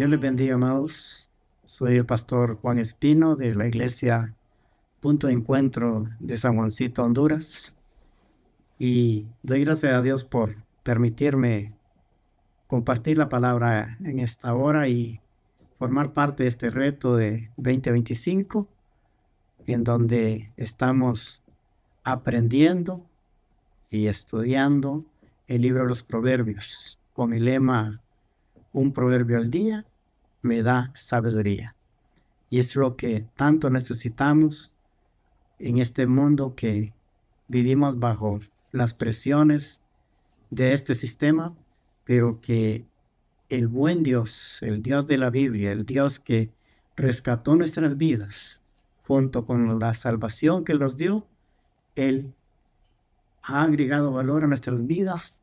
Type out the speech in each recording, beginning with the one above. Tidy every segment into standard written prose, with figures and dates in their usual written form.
Dios les bendiga, amados. Soy el pastor Juan Espino de la iglesia Punto de Encuentro de San Juancito, Honduras. Y doy gracias a Dios por permitirme compartir la palabra en esta hora y formar parte de este reto de 2025, en donde estamos aprendiendo y estudiando el libro de los Proverbios con el lema "Un proverbio al día me da sabiduría". Y es lo que tanto necesitamos en este mundo que vivimos bajo las presiones de este sistema, pero que el buen Dios, el Dios de la Biblia, el Dios que rescató nuestras vidas, junto con la salvación que nos dio, Él ha agregado valor a nuestras vidas,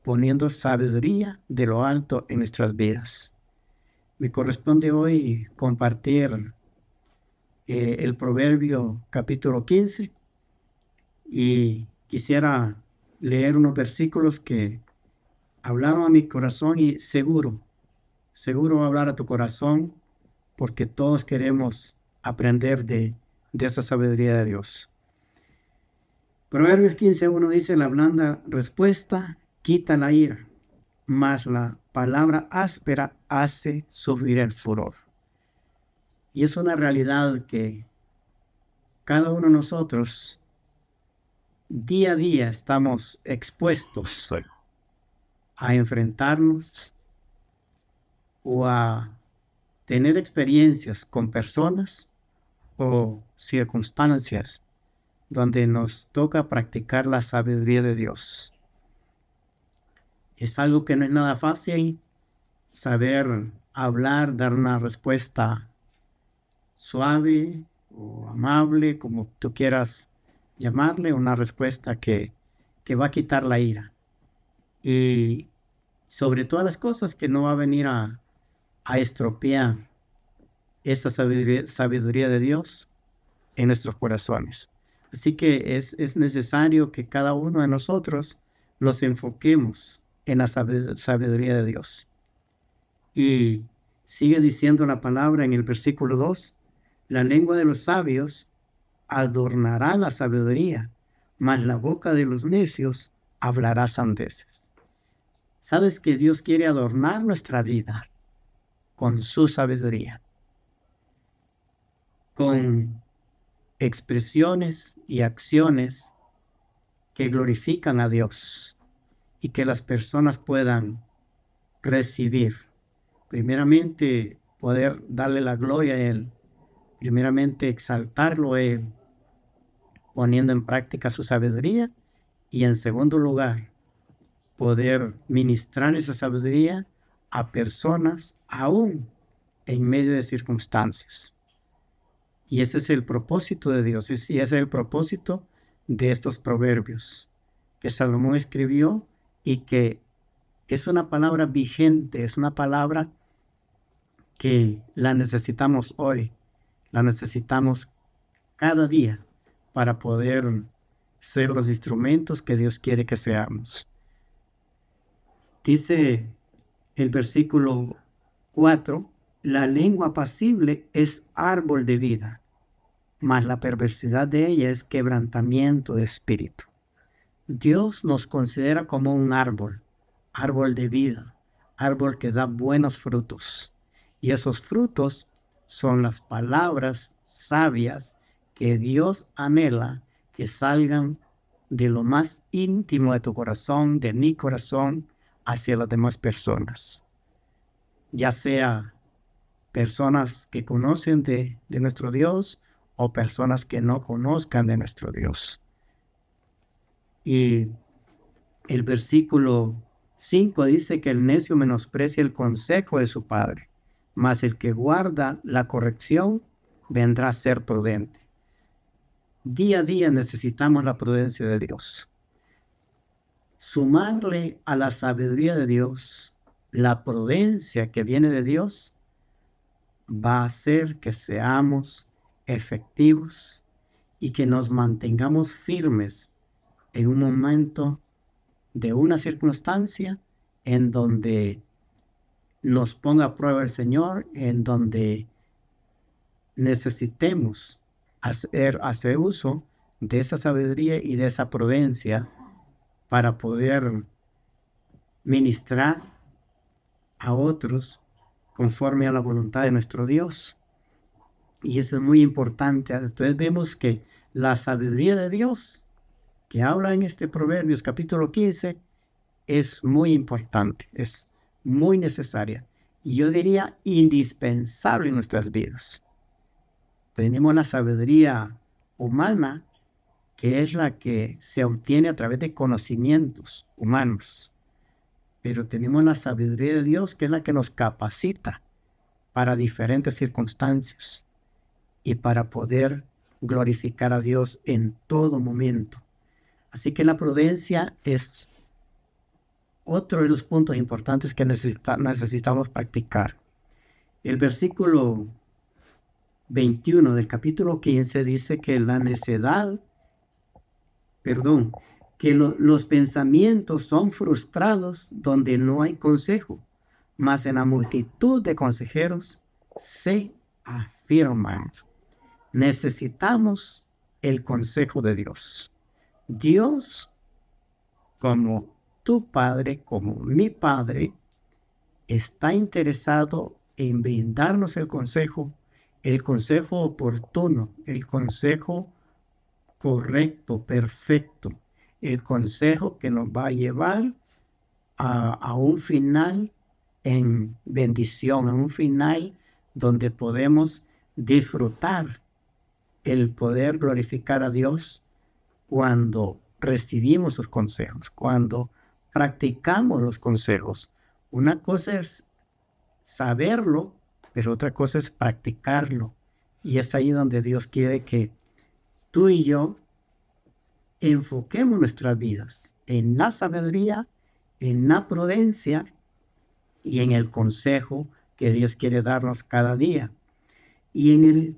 poniendo sabiduría de lo alto en nuestras vidas. Me corresponde hoy compartir el Proverbio capítulo 15 y quisiera leer unos versículos que hablaron a mi corazón y seguro va a hablar a tu corazón, porque todos queremos aprender de esa sabiduría de Dios. Proverbios 15:1 dice: la blanda respuesta quita la ira, mas la palabra áspera hace subir el furor. Y es una realidad que cada uno de nosotros día a día estamos expuestos a enfrentarnos o a tener experiencias con personas o circunstancias donde nos toca practicar la sabiduría de Dios. Es algo que no es nada fácil saber hablar, dar una respuesta suave o amable, como tú quieras llamarle, una respuesta que va a quitar la ira. Y sobre todas las cosas, que no va a venir a estropear esa sabiduría de Dios en nuestros corazones. Así que es necesario que cada uno de nosotros nos enfoquemos en la sabiduría de Dios. Y sigue diciendo la palabra en el versículo 2: la lengua de los sabios adornará la sabiduría, mas la boca de los necios hablará sandeces. ¿Sabes que Dios quiere adornar nuestra vida con su sabiduría? Con expresiones y acciones que glorifican a Dios y que las personas puedan recibir. Primeramente, poder darle la gloria a Él. Primeramente, exaltarlo a Él, poniendo en práctica su sabiduría. Y en segundo lugar, poder ministrar esa sabiduría a personas aún en medio de circunstancias. Y ese es el propósito de Dios, y ese es el propósito de estos proverbios que Salomón escribió, y que es una palabra vigente, es una palabra que la necesitamos hoy, la necesitamos cada día para poder ser los instrumentos que Dios quiere que seamos. Dice el versículo 4: la lengua apacible es árbol de vida, mas la perversidad de ella es quebrantamiento de espíritu. Dios nos considera como un árbol de vida, árbol que da buenos frutos. Y esos frutos son las palabras sabias que Dios anhela que salgan de lo más íntimo de tu corazón, de mi corazón, hacia las demás personas. Ya sea personas que conocen de nuestro Dios o personas que no conozcan de nuestro Dios. Y el versículo 5 dice que el necio menosprecia el consejo de su padre, mas el que guarda la corrección vendrá a ser prudente. Día a día necesitamos la prudencia de Dios. Sumarle a la sabiduría de Dios la prudencia que viene de Dios va a hacer que seamos efectivos y que nos mantengamos firmes en un momento de una circunstancia en donde nos ponga a prueba el Señor, en donde necesitemos hacer uso de esa sabiduría y de esa prudencia para poder ministrar a otros conforme a la voluntad de nuestro Dios. Y eso es muy importante. Entonces vemos que la sabiduría de Dios que habla en este Proverbios capítulo 15 es muy importante, es muy necesaria y yo diría indispensable en nuestras vidas. Tenemos la sabiduría humana, que es la que se obtiene a través de conocimientos humanos, pero tenemos la sabiduría de Dios, que es la que nos capacita para diferentes circunstancias y para poder glorificar a Dios en todo momento. Así que la prudencia es otro de los puntos importantes que necesitamos practicar. El versículo 21 del capítulo 15 dice que la necedad, que los pensamientos son frustrados donde no hay consejo, mas en la multitud de consejeros se afirman. Necesitamos el consejo de Dios. Dios, como tu Padre, como mi Padre, está interesado en brindarnos el consejo oportuno, el consejo correcto, perfecto, el consejo que nos va a llevar a un final en bendición, a un final donde podemos disfrutar el poder glorificar a Dios cuando recibimos sus consejos, cuando practicamos los consejos. Una cosa es saberlo, pero otra cosa es practicarlo. Y es ahí donde Dios quiere que tú y yo enfoquemos nuestras vidas en la sabiduría, en la prudencia y en el consejo que Dios quiere darnos cada día. Y en el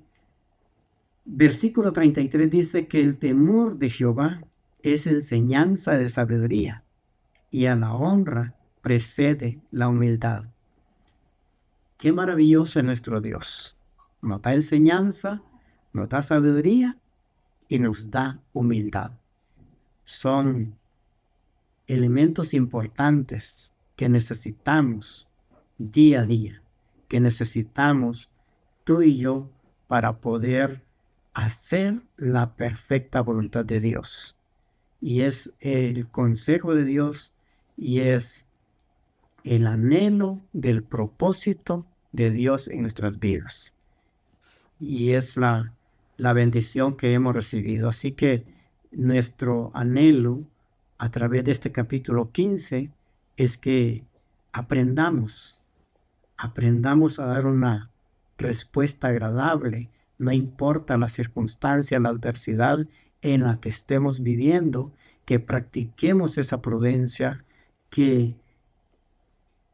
versículo 33 dice que el temor de Jehová es enseñanza de sabiduría, y a la honra precede la humildad. Qué maravilloso es nuestro Dios. Nos da enseñanza, nos da sabiduría y nos da humildad. Son elementos importantes que necesitamos día a día, que necesitamos tú y yo para poder hacer la perfecta voluntad de Dios. Y es el consejo de Dios y es el anhelo del propósito de Dios en nuestras vidas. Y es la bendición que hemos recibido. Así que nuestro anhelo a través de este capítulo 15 es que aprendamos a dar una respuesta agradable, no importa la circunstancia, la adversidad en la que estemos viviendo, que practiquemos esa prudencia, que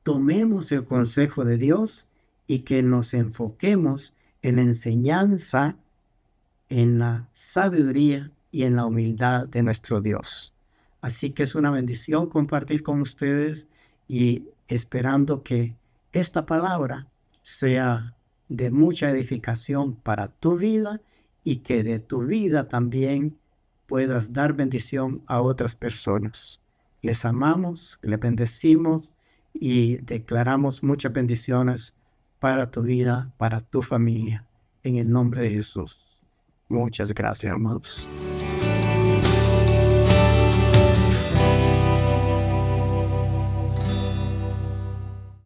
tomemos el consejo de Dios y que nos enfoquemos en la enseñanza, en la sabiduría y en la humildad de nuestro Dios. Así que es una bendición compartir con ustedes y esperando que esta palabra sea de mucha edificación para tu vida y que de tu vida también puedas dar bendición a otras personas. Les amamos, les bendecimos y declaramos muchas bendiciones para tu vida, para tu familia, en el nombre de Jesús. Muchas gracias, hermanos.